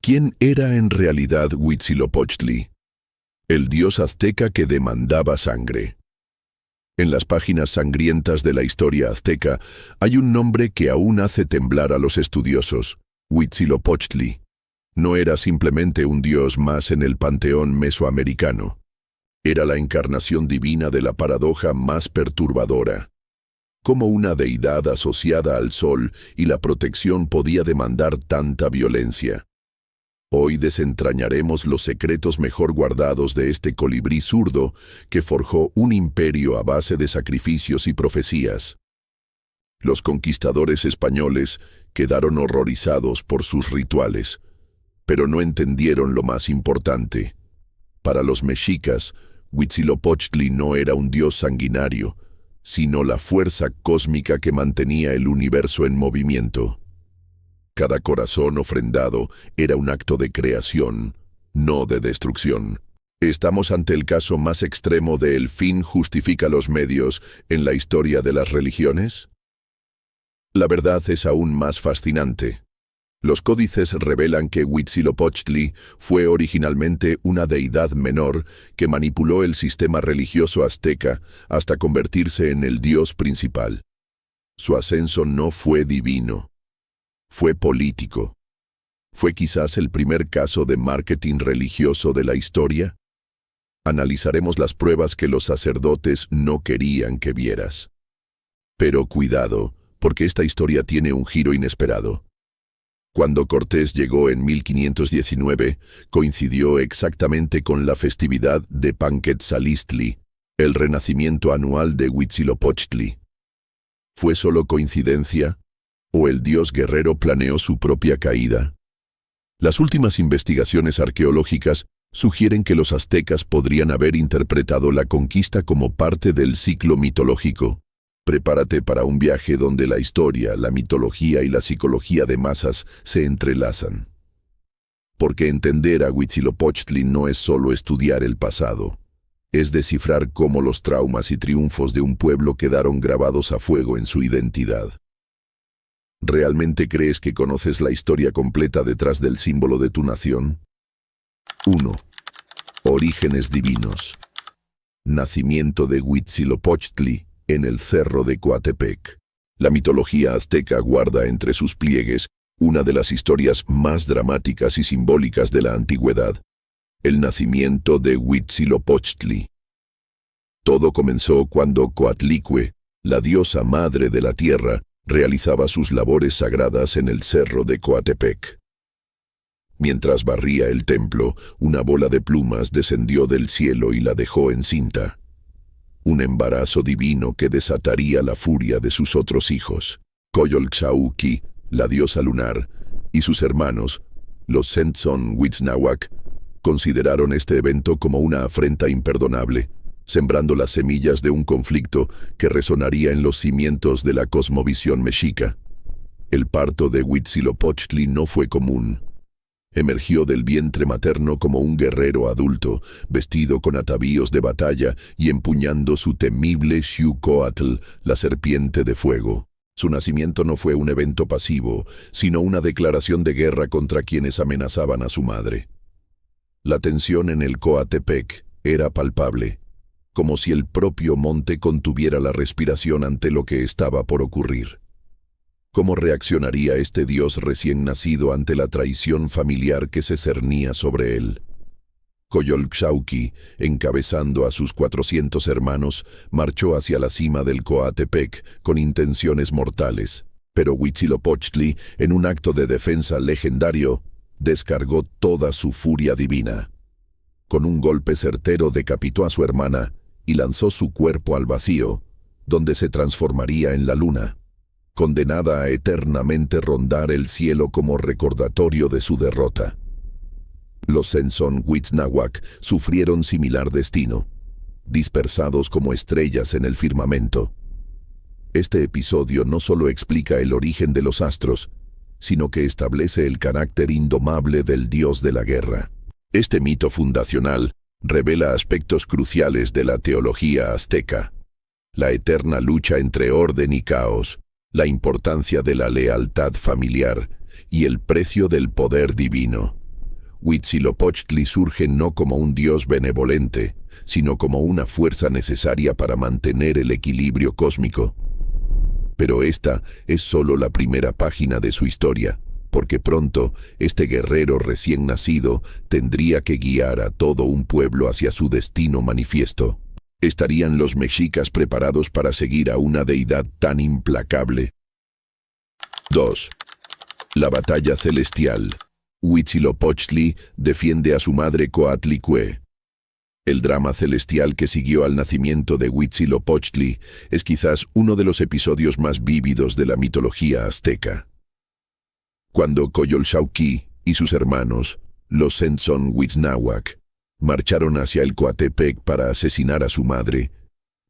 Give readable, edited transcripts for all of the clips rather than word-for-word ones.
¿Quién era en realidad Huitzilopochtli? El dios azteca que demandaba sangre. En las páginas sangrientas de la historia azteca hay un nombre que aún hace temblar a los estudiosos: Huitzilopochtli. No era simplemente un dios más en el panteón mesoamericano. Era la encarnación divina de la paradoja más perturbadora. ¿Cómo una deidad asociada al sol y la protección podía demandar tanta violencia? Hoy desentrañaremos los secretos mejor guardados de este colibrí zurdo que forjó un imperio a base de sacrificios y profecías. Los conquistadores españoles quedaron horrorizados por sus rituales, pero no entendieron lo más importante. Para los mexicas, Huitzilopochtli no era un dios sanguinario, sino la fuerza cósmica que mantenía el universo en movimiento. Cada corazón ofrendado era un acto de creación, no de destrucción. Estamos ante el caso más extremo de el fin justifica los medios en la historia de las religiones. La verdad es aún más fascinante. Los códices revelan que Huitzilopochtli fue originalmente una deidad menor que manipuló el sistema religioso azteca hasta convertirse en el dios principal. Su ascenso no fue divino. Fue político. ¿Fue quizás el primer caso de marketing religioso de la historia? Analizaremos las pruebas que los sacerdotes no querían que vieras. Pero cuidado, porque esta historia tiene un giro inesperado. Cuando Cortés llegó en 1519, coincidió exactamente con la festividad de Panquetzalistli, el renacimiento anual de Huitzilopochtli. ¿Fue solo coincidencia? ¿O el dios guerrero planeó su propia caída? Las últimas investigaciones arqueológicas sugieren que los aztecas podrían haber interpretado la conquista como parte del ciclo mitológico. Prepárate para un viaje donde la historia, la mitología y la psicología de masas se entrelazan. Porque entender a Huitzilopochtli no es solo estudiar el pasado, es descifrar cómo los traumas y triunfos de un pueblo quedaron grabados a fuego en su identidad. ¿Realmente crees que conoces la historia completa detrás del símbolo de tu nación? 1. Orígenes divinos. Nacimiento de Huitzilopochtli en el Cerro de Coatepec. La mitología azteca guarda entre sus pliegues una de las historias más dramáticas y simbólicas de la antigüedad: el nacimiento de Huitzilopochtli. Todo comenzó cuando Coatlicue, la diosa madre de la tierra, realizaba sus labores sagradas en el Cerro de Coatepec. Mientras barría el templo, una bola de plumas descendió del cielo y la dejó encinta. Un embarazo divino que desataría la furia de sus otros hijos. Coyolxauhqui, la diosa lunar, y sus hermanos, los Zentzon-Huitznahuac, consideraron este evento como una afrenta imperdonable, sembrando las semillas de un conflicto que resonaría en los cimientos de la cosmovisión mexica. El parto de Huitzilopochtli no fue común. Emergió del vientre materno como un guerrero adulto, vestido con atavíos de batalla y empuñando su temible Xiuhcoatl, la serpiente de fuego. Su nacimiento no fue un evento pasivo, sino una declaración de guerra contra quienes amenazaban a su madre. La tensión en el Coatepec era palpable, como si el propio monte contuviera la respiración ante lo que estaba por ocurrir. ¿Cómo reaccionaría este dios recién nacido ante la traición familiar que se cernía sobre él? Coyolxauhqui, encabezando a sus 400 hermanos, marchó hacia la cima del Coatepec con intenciones mortales, pero Huitzilopochtli, en un acto de defensa legendario, descargó toda su furia divina. Con un golpe certero decapitó a su hermana y lanzó su cuerpo al vacío, donde se transformaría en la luna, condenada a eternamente rondar el cielo como recordatorio de su derrota. Los Zentzon-Huitznahuac sufrieron similar destino, dispersados como estrellas en el firmamento. Este episodio no solo explica el origen de los astros, sino que establece el carácter indomable del dios de la guerra. Este mito fundacional revela aspectos cruciales de la teología azteca: la eterna lucha entre orden y caos, la importancia de la lealtad familiar y el precio del poder divino. Huitzilopochtli surge no como un dios benevolente, sino como una fuerza necesaria para mantener el equilibrio cósmico. Pero esta es solo la primera página de su historia, porque pronto este guerrero recién nacido tendría que guiar a todo un pueblo hacia su destino manifiesto. ¿Estarían los mexicas preparados para seguir a una deidad tan implacable? 2. La batalla celestial. Huitzilopochtli defiende a su madre Coatlicue. El drama celestial que siguió al nacimiento de Huitzilopochtli es quizás uno de los episodios más vívidos de la mitología azteca. Cuando Coyolxauhqui y sus hermanos, los Tzontzonhuitznahuac, marcharon hacia el Coatepec para asesinar a su madre,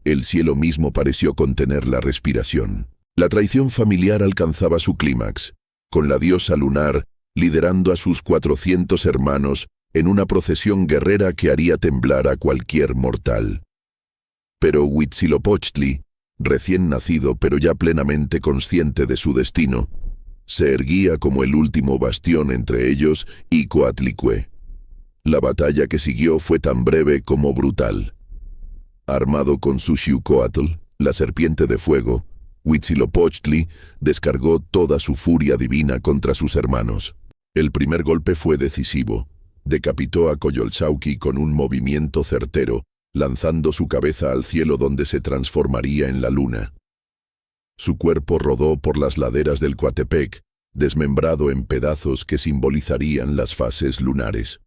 el cielo mismo pareció contener la respiración. La traición familiar alcanzaba su clímax, con la diosa lunar liderando a sus 400 hermanos en una procesión guerrera que haría temblar a cualquier mortal. Pero Huitzilopochtli, recién nacido pero ya plenamente consciente de su destino, se erguía como el último bastión entre ellos y Coatlicue. La batalla que siguió fue tan breve como brutal. Armado con su Xiucoatl, la serpiente de fuego, Huitzilopochtli descargó toda su furia divina contra sus hermanos. El primer golpe fue decisivo. Decapitó a Coyolxauhqui con un movimiento certero, lanzando su cabeza al cielo donde se transformaría en la luna. Su cuerpo rodó por las laderas del Coatepec, desmembrado en pedazos que simbolizarían las fases lunares.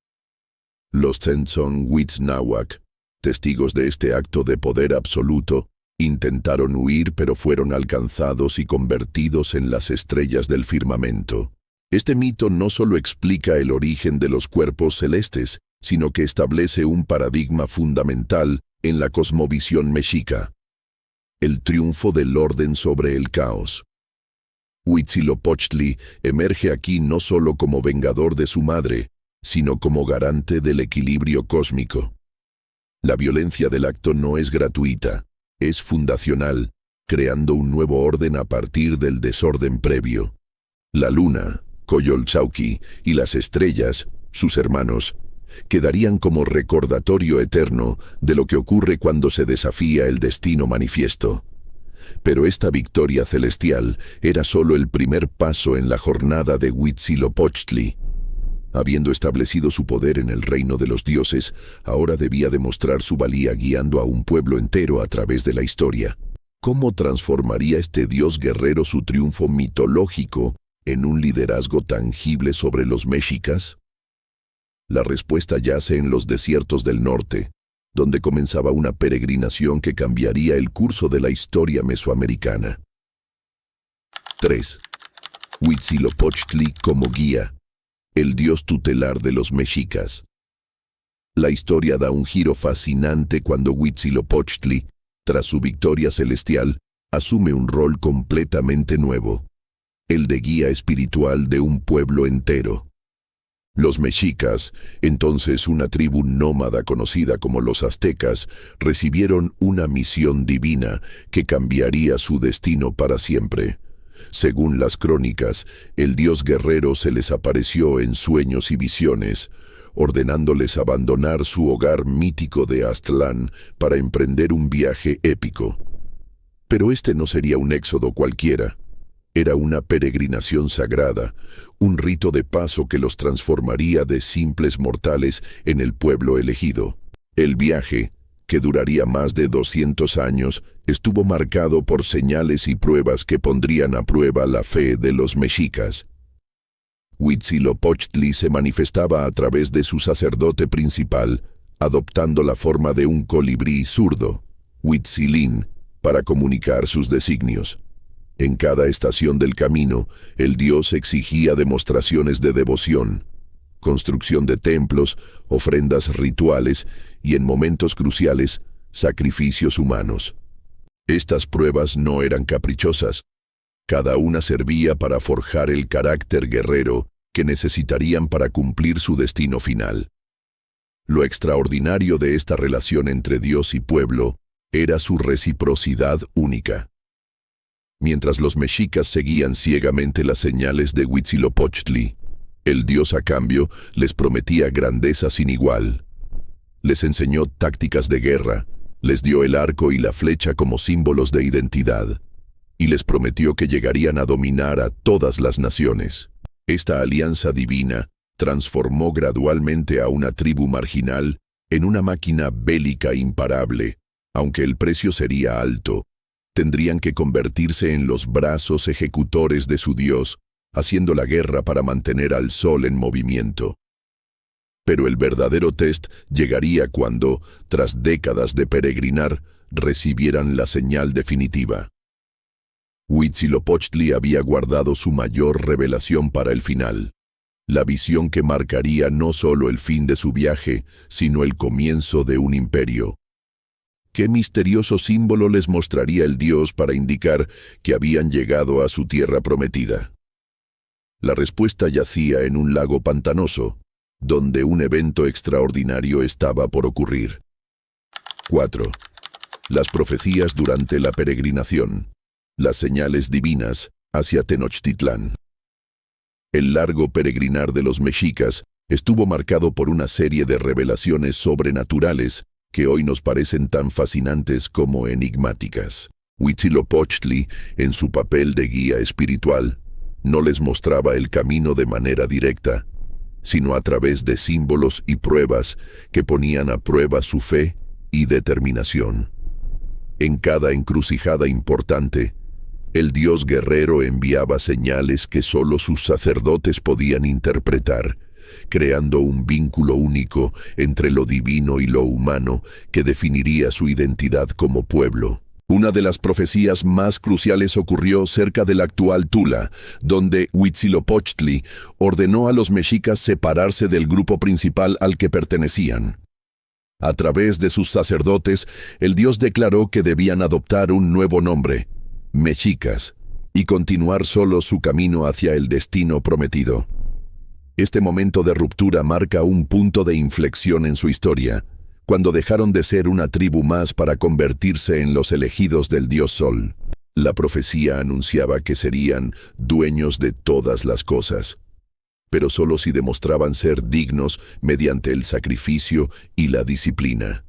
Los Tzontzonhuitznahuac, testigos de este acto de poder absoluto, intentaron huir pero fueron alcanzados y convertidos en las estrellas del firmamento. Este mito no solo explica el origen de los cuerpos celestes, sino que establece un paradigma fundamental en la cosmovisión mexica: el triunfo del orden sobre el caos. Huitzilopochtli emerge aquí no solo como vengador de su madre, sino como garante del equilibrio cósmico. La violencia del acto no es gratuita, es fundacional, creando un nuevo orden a partir del desorden previo. La luna, Coyolxauhqui y las estrellas, sus hermanos, quedarían como recordatorio eterno de lo que ocurre cuando se desafía el destino manifiesto. Pero esta victoria celestial era solo el primer paso en la jornada de Huitzilopochtli. Habiendo establecido su poder en el reino de los dioses, ahora debía demostrar su valía guiando a un pueblo entero a través de la historia. ¿Cómo transformaría este dios guerrero su triunfo mitológico en un liderazgo tangible sobre los mexicas? La respuesta yace en los desiertos del norte, donde comenzaba una peregrinación que cambiaría el curso de la historia mesoamericana. 3. Huitzilopochtli como guía, el dios tutelar de los mexicas. La historia da un giro fascinante cuando Huitzilopochtli, tras su victoria celestial, asume un rol completamente nuevo: el de guía espiritual de un pueblo entero. Los mexicas, entonces una tribu nómada conocida como los aztecas, recibieron una misión divina que cambiaría su destino para siempre. Según las crónicas, el dios guerrero se les apareció en sueños y visiones, ordenándoles abandonar su hogar mítico de Aztlán para emprender un viaje épico. Pero este no sería un éxodo cualquiera. Era una peregrinación sagrada, un rito de paso que los transformaría de simples mortales en el pueblo elegido. El viaje, que duraría más de 200 años, estuvo marcado por señales y pruebas que pondrían a prueba la fe de los mexicas. Huitzilopochtli se manifestaba a través de su sacerdote principal, adoptando la forma de un colibrí zurdo, Huitzilín, para comunicar sus designios. En cada estación del camino, el dios exigía demostraciones de devoción, construcción de templos, ofrendas rituales y, en momentos cruciales, sacrificios humanos. Estas pruebas no eran caprichosas. Cada una servía para forjar el carácter guerrero que necesitarían para cumplir su destino final. Lo extraordinario de esta relación entre Dios y pueblo era su reciprocidad única. Mientras los mexicas seguían ciegamente las señales de Huitzilopochtli, El dios a cambio les prometía grandeza sin igual. Les enseñó tácticas de guerra, les dio el arco y la flecha como símbolos de identidad, y les prometió que llegarían a dominar a todas las naciones. Esta alianza divina transformó gradualmente a una tribu marginal en una máquina bélica imparable. Aunque el precio sería alto, tendrían que convertirse en los brazos ejecutores de su dios, haciendo la guerra para mantener al sol en movimiento. Pero el verdadero test llegaría cuando, tras décadas de peregrinar, recibieran la señal definitiva. Huitzilopochtli había guardado su mayor revelación para el final, la visión que marcaría no solo el fin de su viaje, sino el comienzo de un imperio. ¿Qué misterioso símbolo les mostraría el dios para indicar que habían llegado a su tierra prometida? La respuesta yacía en un lago pantanoso, donde un evento extraordinario estaba por ocurrir. 4. Las profecías durante la peregrinación. Las señales divinas hacia Tenochtitlán. El largo peregrinar de los mexicas estuvo marcado por una serie de revelaciones sobrenaturales que hoy nos parecen tan fascinantes como enigmáticas. Huitzilopochtli, en su papel de guía espiritual, no les mostraba el camino de manera directa, sino a través de símbolos y pruebas que ponían a prueba su fe y determinación. En cada encrucijada importante, el dios guerrero enviaba señales que solo sus sacerdotes podían interpretar, creando un vínculo único entre lo divino y lo humano que definiría su identidad como pueblo. Una de las profecías más cruciales ocurrió cerca de la actual Tula, donde Huitzilopochtli ordenó a los mexicas separarse del grupo principal al que pertenecían. A través de sus sacerdotes, el dios declaró que debían adoptar un nuevo nombre, mexicas, y continuar solo su camino hacia el destino prometido. Este momento de ruptura marca un punto de inflexión en su historia, cuando dejaron de ser una tribu más para convertirse en los elegidos del dios Sol. La profecía anunciaba que serían dueños de todas las cosas, pero solo si demostraban ser dignos mediante el sacrificio y la disciplina.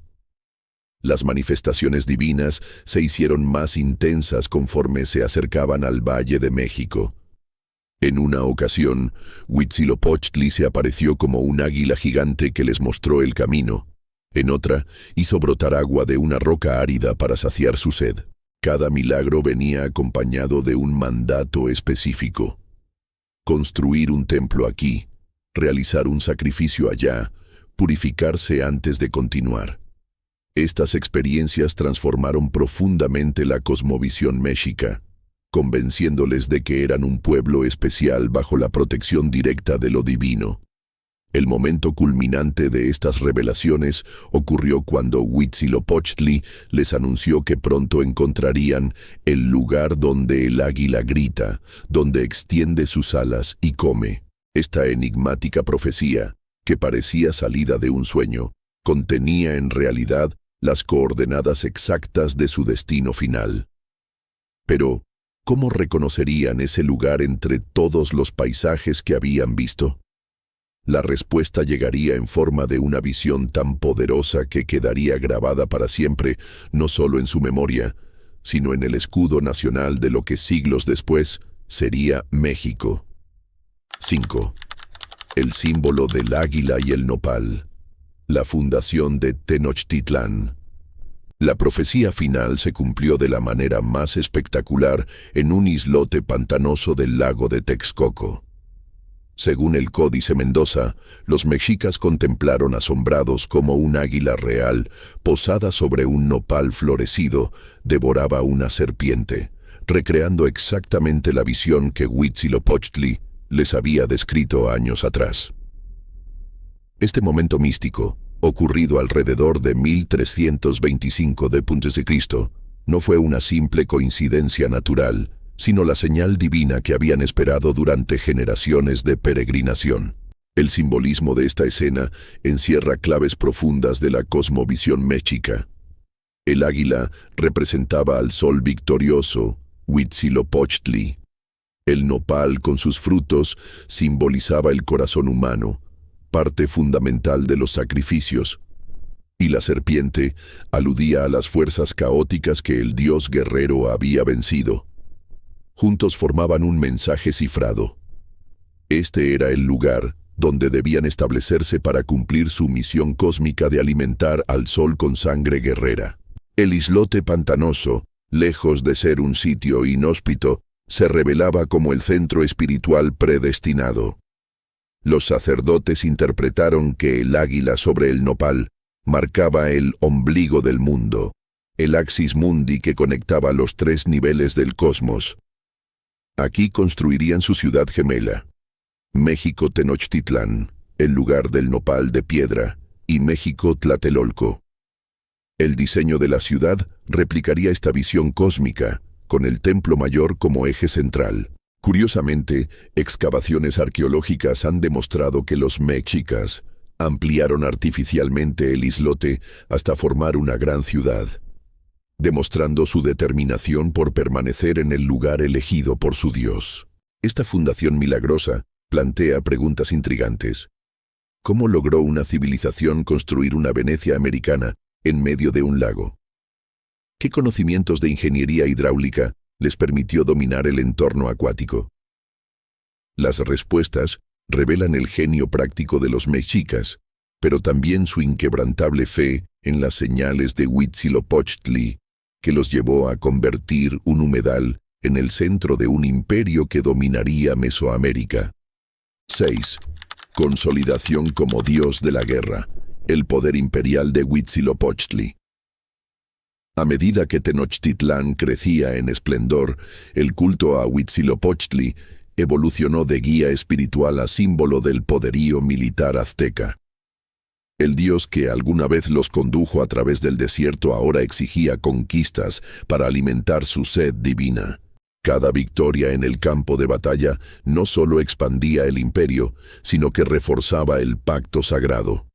Las manifestaciones divinas se hicieron más intensas conforme se acercaban al Valle de México. En una ocasión, Huitzilopochtli se apareció como un águila gigante que les mostró el camino. En otra, hizo brotar agua de una roca árida para saciar su sed. Cada milagro venía acompañado de un mandato específico. Construir un templo aquí, realizar un sacrificio allá, purificarse antes de continuar. Estas experiencias transformaron profundamente la cosmovisión mexica, convenciéndoles de que eran un pueblo especial bajo la protección directa de lo divino. El momento culminante de estas revelaciones ocurrió cuando Huitzilopochtli les anunció que pronto encontrarían el lugar donde el águila grita, donde extiende sus alas y come. Esta enigmática profecía, que parecía salida de un sueño, contenía en realidad las coordenadas exactas de su destino final. Pero, ¿cómo reconocerían ese lugar entre todos los paisajes que habían visto? La respuesta llegaría en forma de una visión tan poderosa que quedaría grabada para siempre, no solo en su memoria, sino en el escudo nacional de lo que siglos después sería México. 5. El símbolo del águila y el nopal. La fundación de Tenochtitlán. La profecía final se cumplió de la manera más espectacular en un islote pantanoso del lago de Texcoco. Según el Códice Mendoza, los mexicas contemplaron asombrados cómo un águila real, posada sobre un nopal florecido, devoraba una serpiente, recreando exactamente la visión que Huitzilopochtli les había descrito años atrás. Este momento místico, ocurrido alrededor de 1325 d.C., no fue una simple coincidencia natural, sino la señal divina que habían esperado durante generaciones de peregrinación. El simbolismo de esta escena encierra claves profundas de la cosmovisión mexica. El águila representaba al sol victorioso, Huitzilopochtli. El nopal con sus frutos simbolizaba el corazón humano, parte fundamental de los sacrificios, y la serpiente aludía a las fuerzas caóticas que el dios guerrero había vencido. Juntos formaban un mensaje cifrado. Este era el lugar donde debían establecerse para cumplir su misión cósmica de alimentar al sol con sangre guerrera. El islote pantanoso, lejos de ser un sitio inhóspito, se revelaba como el centro espiritual predestinado. Los sacerdotes interpretaron que el águila sobre el nopal marcaba el ombligo del mundo, el axis mundi que conectaba los 3 niveles del cosmos. Aquí construirían su ciudad gemela: México Tenochtitlán, el lugar del nopal de piedra, y México Tlatelolco. El diseño de la ciudad replicaría esta visión cósmica, con el templo mayor como eje central. Curiosamente, excavaciones arqueológicas han demostrado que los mexicas ampliaron artificialmente el islote hasta formar una gran ciudad, demostrando su determinación por permanecer en el lugar elegido por su dios. Esta fundación milagrosa plantea preguntas intrigantes. ¿Cómo logró una civilización construir una Venecia americana en medio de un lago? ¿Qué conocimientos de ingeniería hidráulica les permitió dominar el entorno acuático? Las respuestas revelan el genio práctico de los mexicas, pero también su inquebrantable fe en las señales de Huitzilopochtli, que los llevó a convertir un humedal en el centro de un imperio que dominaría Mesoamérica. 6. Consolidación como dios de la guerra, el poder imperial de Huitzilopochtli. A medida que Tenochtitlán crecía en esplendor, el culto a Huitzilopochtli evolucionó de guía espiritual a símbolo del poderío militar azteca. El dios que alguna vez los condujo a través del desierto ahora exigía conquistas para alimentar su sed divina. Cada victoria en el campo de batalla no solo expandía el imperio, sino que reforzaba el pacto sagrado.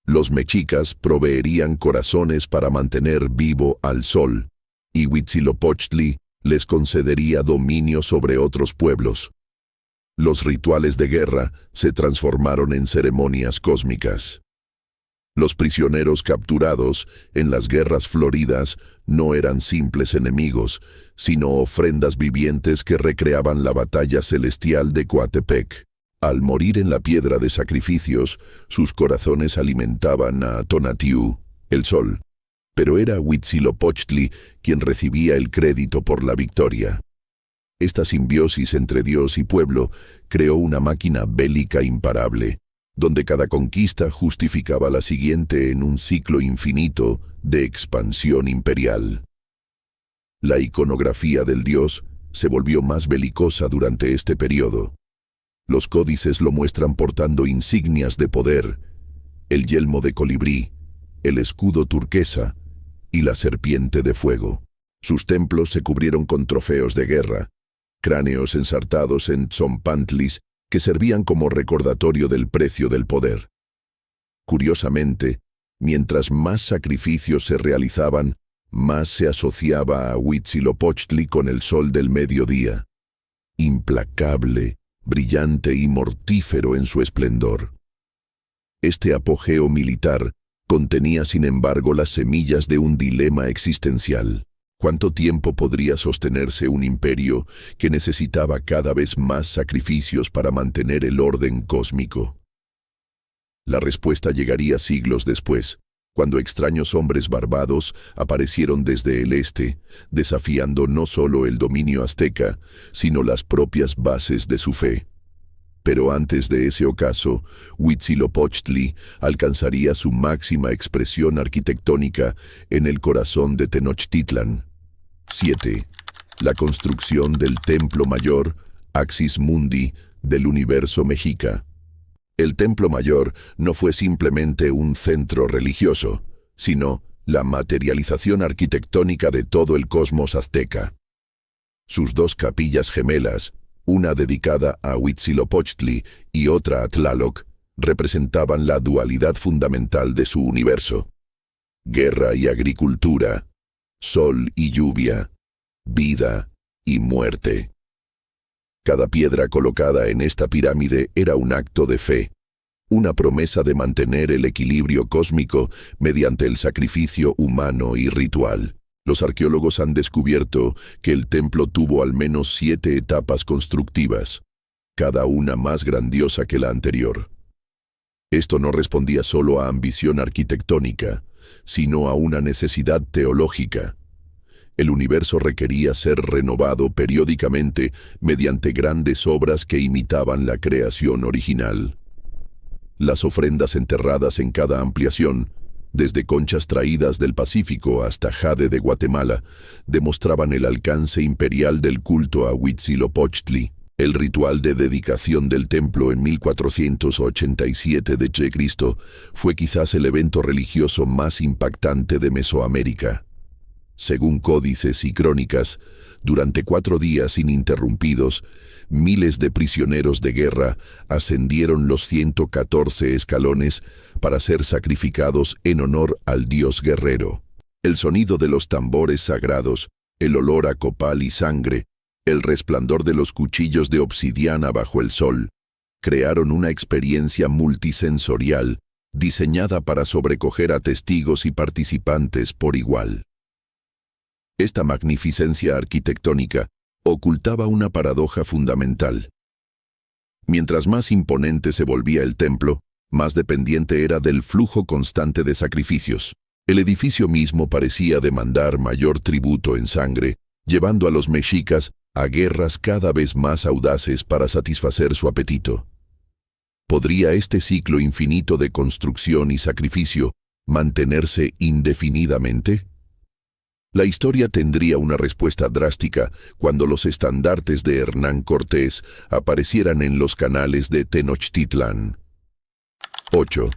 Los mexicas proveerían corazones para mantener vivo al sol, y Huitzilopochtli les concedería dominio sobre otros pueblos. Los rituales de guerra se transformaron en ceremonias cósmicas. Los prisioneros capturados en las guerras floridas no eran simples enemigos, sino ofrendas vivientes que recreaban la batalla celestial de Coatepec. Al morir en la piedra de sacrificios, sus corazones alimentaban a Tonatiuh, el sol, pero era Huitzilopochtli quien recibía el crédito por la victoria. Esta simbiosis entre Dios y pueblo creó una máquina bélica imparable, donde cada conquista justificaba la siguiente en un ciclo infinito de expansión imperial. La iconografía del dios se volvió más belicosa durante este periodo. Los códices lo muestran portando insignias de poder, el yelmo de colibrí, el escudo turquesa y la serpiente de fuego. Sus templos se cubrieron con trofeos de guerra, cráneos ensartados en tzompantlis que servían como recordatorio del precio del poder. Curiosamente, mientras más sacrificios se realizaban, más se asociaba a Huitzilopochtli con el sol del mediodía, implacable, brillante y mortífero en su esplendor. Este apogeo militar contenía, sin embargo, las semillas de un dilema existencial. ¿Cuánto tiempo podría sostenerse un imperio que necesitaba cada vez más sacrificios para mantener el orden cósmico? La respuesta llegaría siglos después, cuando extraños hombres barbados aparecieron desde el este, desafiando no solo el dominio azteca, sino las propias bases de su fe. Pero antes de ese ocaso, Huitzilopochtli alcanzaría su máxima expresión arquitectónica en el corazón de Tenochtitlán. 7. La construcción del Templo Mayor, Axis Mundi, del universo mexica. El Templo Mayor no fue simplemente un centro religioso, sino la materialización arquitectónica de todo el cosmos azteca. Sus 2 capillas gemelas, una dedicada a Huitzilopochtli y otra a Tlaloc, representaban la dualidad fundamental de su universo: guerra y agricultura, sol y lluvia, vida y muerte. Cada piedra colocada en esta pirámide era un acto de fe, una promesa de mantener el equilibrio cósmico mediante el sacrificio humano y ritual. Los arqueólogos han descubierto que el templo tuvo al menos 7 etapas constructivas, cada una más grandiosa que la anterior. Esto no respondía solo a ambición arquitectónica, sino a una necesidad teológica. El universo requería ser renovado periódicamente mediante grandes obras que imitaban la creación original. Las ofrendas enterradas en cada ampliación, desde conchas traídas del Pacífico hasta jade de Guatemala, demostraban el alcance imperial del culto a Huitzilopochtli. El ritual de dedicación del templo en 1487 d.C. fue quizás el evento religioso más impactante de Mesoamérica. Según códices y crónicas, durante 4 días ininterrumpidos, miles de prisioneros de guerra ascendieron los 114 escalones para ser sacrificados en honor al dios guerrero. El sonido de los tambores sagrados, el olor a copal y sangre, el resplandor de los cuchillos de obsidiana bajo el sol, crearon una experiencia multisensorial diseñada para sobrecoger a testigos y participantes por igual. Esta magnificencia arquitectónica ocultaba una paradoja fundamental. Mientras más imponente se volvía el templo, más dependiente era del flujo constante de sacrificios. El edificio mismo parecía demandar mayor tributo en sangre, llevando a los mexicas a guerras cada vez más audaces para satisfacer su apetito. ¿Podría este ciclo infinito de construcción y sacrificio mantenerse indefinidamente? La historia tendría una respuesta drástica cuando los estandartes de Hernán Cortés aparecieran en los canales de Tenochtitlán. 8.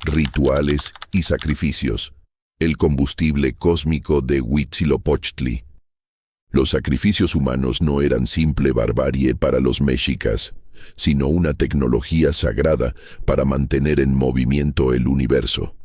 Rituales y sacrificios. El combustible cósmico de Huitzilopochtli. Los sacrificios humanos no eran simple barbarie para los mexicas, sino una tecnología sagrada para mantener en movimiento el universo.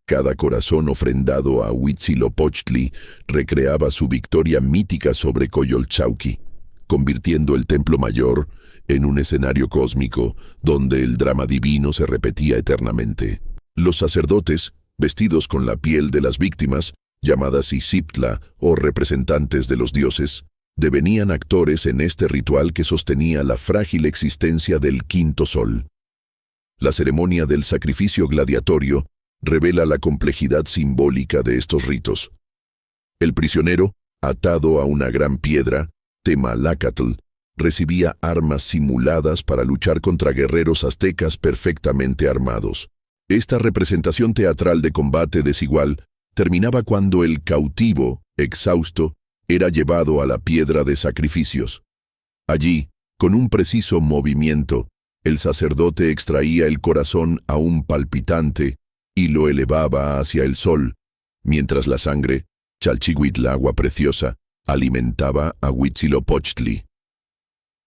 Cada corazón ofrendado a Huitzilopochtli recreaba su victoria mítica sobre Coyolxauhqui, convirtiendo el templo mayor en un escenario cósmico donde el drama divino se repetía eternamente. Los sacerdotes, vestidos con la piel de las víctimas, llamadas Ixiptla o representantes de los dioses, devenían actores en este ritual que sostenía la frágil existencia del quinto sol. La ceremonia del sacrificio gladiatorio revela la complejidad simbólica de estos ritos. El prisionero, atado a una gran piedra, Temalacatl, recibía armas simuladas para luchar contra guerreros aztecas perfectamente armados. Esta representación teatral de combate desigual terminaba cuando el cautivo, exhausto, era llevado a la piedra de sacrificios. Allí, con un preciso movimiento, el sacerdote extraía el corazón aún palpitante y lo elevaba hacia el sol, mientras la sangre, Chalchihuitl, agua preciosa, alimentaba a Huitzilopochtli.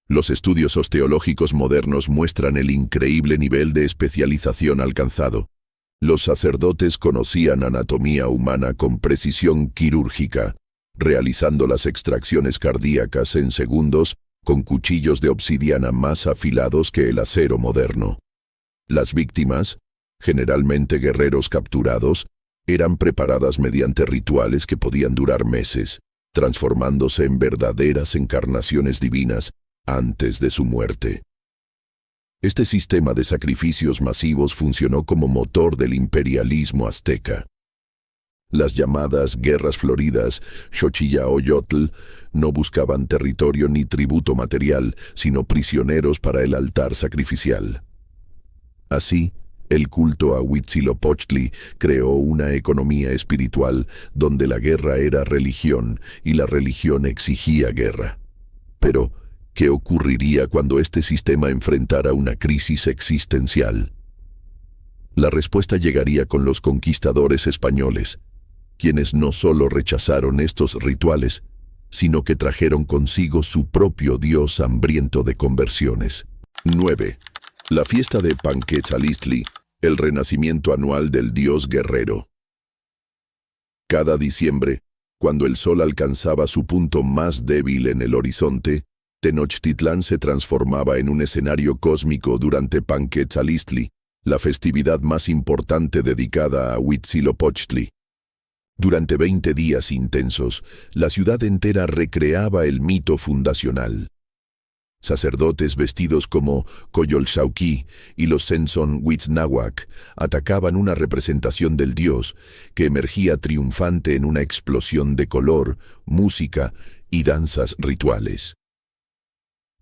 Los estudios osteológicos modernos muestran el increíble nivel de especialización alcanzado. Los sacerdotes conocían anatomía humana con precisión quirúrgica, realizando las extracciones cardíacas en segundos con cuchillos de obsidiana más afilados que el acero moderno. Las víctimas, generalmente guerreros capturados, eran preparadas mediante rituales que podían durar meses, transformándose en verdaderas encarnaciones divinas antes de su muerte. Este sistema de sacrificios masivos funcionó como motor del imperialismo azteca. Las llamadas guerras floridas, Xochillaoyotl, no buscaban territorio ni tributo material, sino prisioneros para el altar sacrificial. Así, el culto a Huitzilopochtli creó una economía espiritual donde la guerra era religión y la religión exigía guerra. Pero, ¿qué ocurriría cuando este sistema enfrentara una crisis existencial? La respuesta llegaría con los conquistadores españoles, quienes no solo rechazaron estos rituales, sino que trajeron consigo su propio dios hambriento de conversiones. 9. La fiesta de Panquetzalistli, el renacimiento anual del dios guerrero. Cada diciembre, cuando el sol alcanzaba su punto más débil en el horizonte, Tenochtitlán se transformaba en un escenario cósmico durante Panquetzalistli, la festividad más importante dedicada a Huitzilopochtli. Durante 20 días intensos, la ciudad entera recreaba el mito fundacional. Sacerdotes vestidos como Coyolxauhqui y los Sensonhuitznahuac atacaban una representación del dios que emergía triunfante en una explosión de color, música y danzas rituales.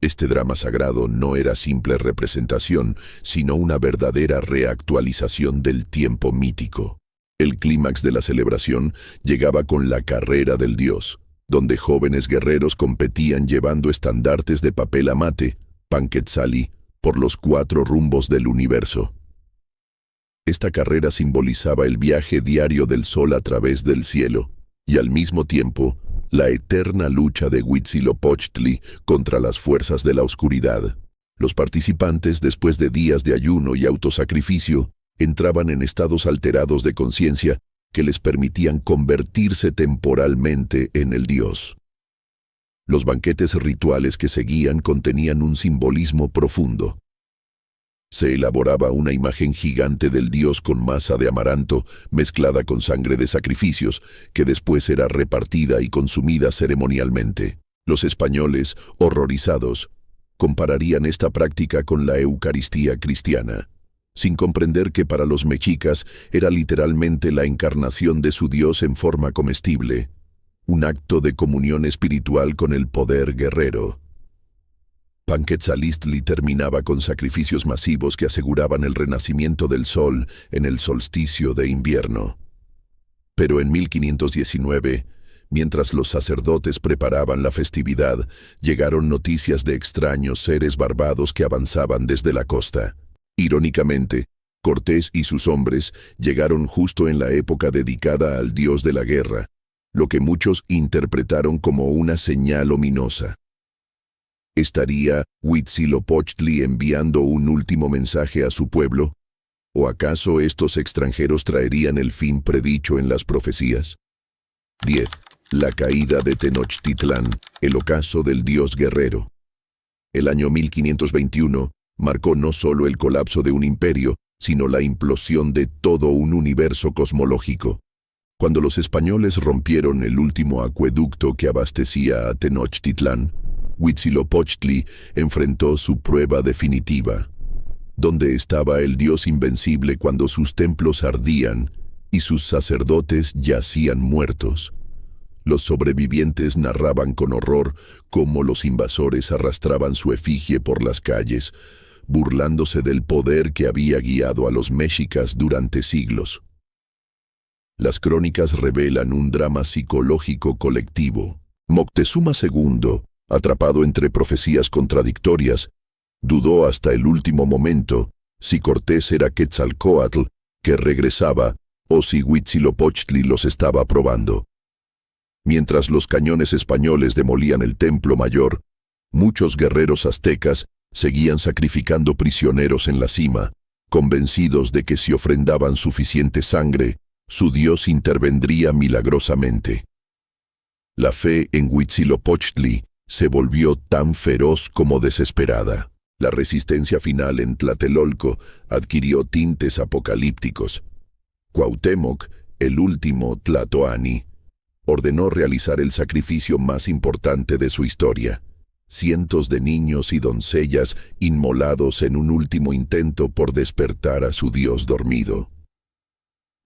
Este drama sagrado no era simple representación, sino una verdadera reactualización del tiempo mítico. El clímax de la celebración llegaba con la carrera del dios, donde jóvenes guerreros competían llevando estandartes de papel amate, Panquetzali, por los 4 rumbos del universo. Esta carrera simbolizaba el viaje diario del sol a través del cielo, y al mismo tiempo, la eterna lucha de Huitzilopochtli contra las fuerzas de la oscuridad. Los participantes, después de días de ayuno y autosacrificio, entraban en estados alterados de conciencia que les permitían convertirse temporalmente en el dios. Los banquetes rituales que seguían contenían un simbolismo profundo. Se elaboraba una imagen gigante del dios con masa de amaranto mezclada con sangre de sacrificios, que después era repartida y consumida ceremonialmente. Los españoles, horrorizados, compararían esta práctica con la Eucaristía cristiana, sin comprender que para los mexicas era literalmente la encarnación de su Dios en forma comestible, un acto de comunión espiritual con el poder guerrero. Panquetzalistli terminaba con sacrificios masivos que aseguraban el renacimiento del sol en el solsticio de invierno. Pero en 1519, mientras los sacerdotes preparaban la festividad, llegaron noticias de extraños seres barbados que avanzaban desde la costa. Irónicamente, Cortés y sus hombres llegaron justo en la época dedicada al dios de la guerra, lo que muchos interpretaron como una señal ominosa. ¿Estaría Huitzilopochtli enviando un último mensaje a su pueblo? ¿O acaso estos extranjeros traerían el fin predicho en las profecías? 10. La caída de Tenochtitlán, el ocaso del dios guerrero. El año 1521 marcó no solo el colapso de un imperio, sino la implosión de todo un universo cosmológico. Cuando los españoles rompieron el último acueducto que abastecía a Tenochtitlán, Huitzilopochtli enfrentó su prueba definitiva. ¿Dónde estaba el dios invencible cuando sus templos ardían y sus sacerdotes yacían muertos? Los sobrevivientes narraban con horror cómo los invasores arrastraban su efigie por las calles, burlándose del poder que había guiado a los mexicas durante siglos. Las crónicas revelan un drama psicológico colectivo. Moctezuma II, atrapado entre profecías contradictorias, dudó hasta el último momento si Cortés era Quetzalcóatl que regresaba o si Huitzilopochtli los estaba probando. Mientras los cañones españoles demolían el templo mayor, muchos guerreros aztecas seguían sacrificando prisioneros en la cima, convencidos de que si ofrendaban suficiente sangre, su dios intervendría milagrosamente. La fe en Huitzilopochtli se volvió tan feroz como desesperada. La resistencia final en Tlatelolco adquirió tintes apocalípticos. Cuauhtémoc, el último tlatoani, ordenó realizar el sacrificio más importante de su historia. Cientos de niños y doncellas inmolados en un último intento por despertar a su dios dormido.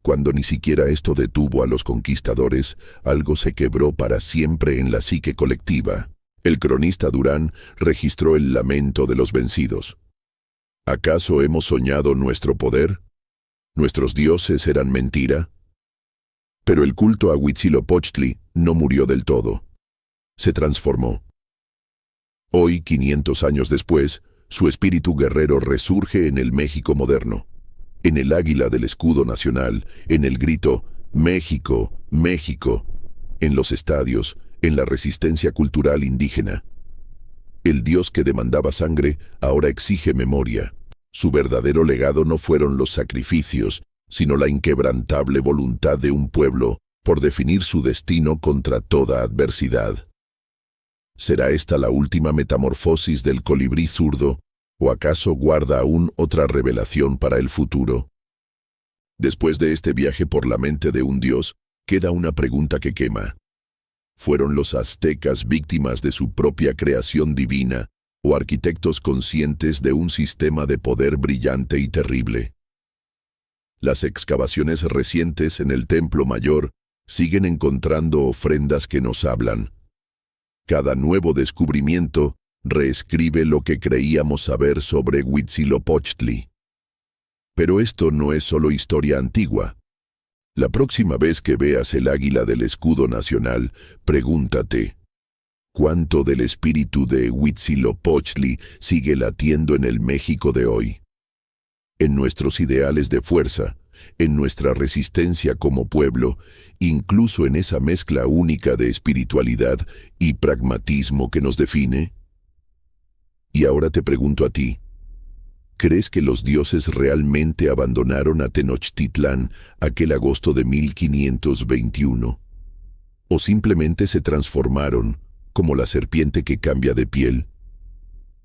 Cuando ni siquiera esto detuvo a los conquistadores, algo se quebró para siempre en la psique colectiva. El cronista Durán registró el lamento de los vencidos. ¿Acaso hemos soñado nuestro poder? ¿Nuestros dioses eran mentira? Pero el culto a Huitzilopochtli no murió del todo. Se transformó. Hoy, 500 años después, su espíritu guerrero resurge en el México moderno. En el águila del escudo nacional, en el grito «México, México», en los estadios, en la resistencia cultural indígena. El dios que demandaba sangre ahora exige memoria. Su verdadero legado no fueron los sacrificios, sino la inquebrantable voluntad de un pueblo por definir su destino contra toda adversidad. ¿Será esta la última metamorfosis del colibrí zurdo, o acaso guarda aún otra revelación para el futuro? Después de este viaje por la mente de un dios, queda una pregunta que quema. ¿Fueron los aztecas víctimas de su propia creación divina o arquitectos conscientes de un sistema de poder brillante y terrible? Las excavaciones recientes en el Templo Mayor siguen encontrando ofrendas que nos hablan. Cada nuevo descubrimiento reescribe lo que creíamos saber sobre Huitzilopochtli. Pero esto no es solo historia antigua. La próxima vez que veas el águila del escudo nacional, pregúntate, ¿cuánto del espíritu de Huitzilopochtli sigue latiendo en el México de hoy? En nuestros ideales de fuerza, en nuestra resistencia como pueblo, incluso en esa mezcla única de espiritualidad y pragmatismo que nos define. Y ahora te pregunto a ti, ¿crees que los dioses realmente abandonaron a Tenochtitlán aquel agosto de 1521? ¿O simplemente se transformaron como la serpiente que cambia de piel?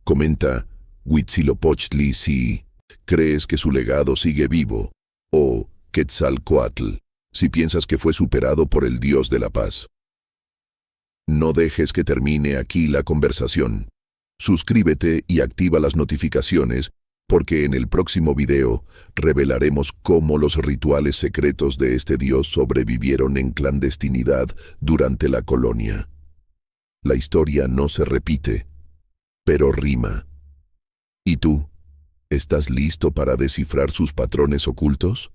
Comenta Huitzilopochtli si crees que su legado sigue vivo, o Quetzalcóatl, si piensas que fue superado por el dios de la paz. No dejes que termine aquí la conversación. Suscríbete y activa las notificaciones, porque en el próximo video revelaremos cómo los rituales secretos de este dios sobrevivieron en clandestinidad durante la colonia. La historia no se repite, pero rima. ¿Y tú? ¿Estás listo para descifrar sus patrones ocultos?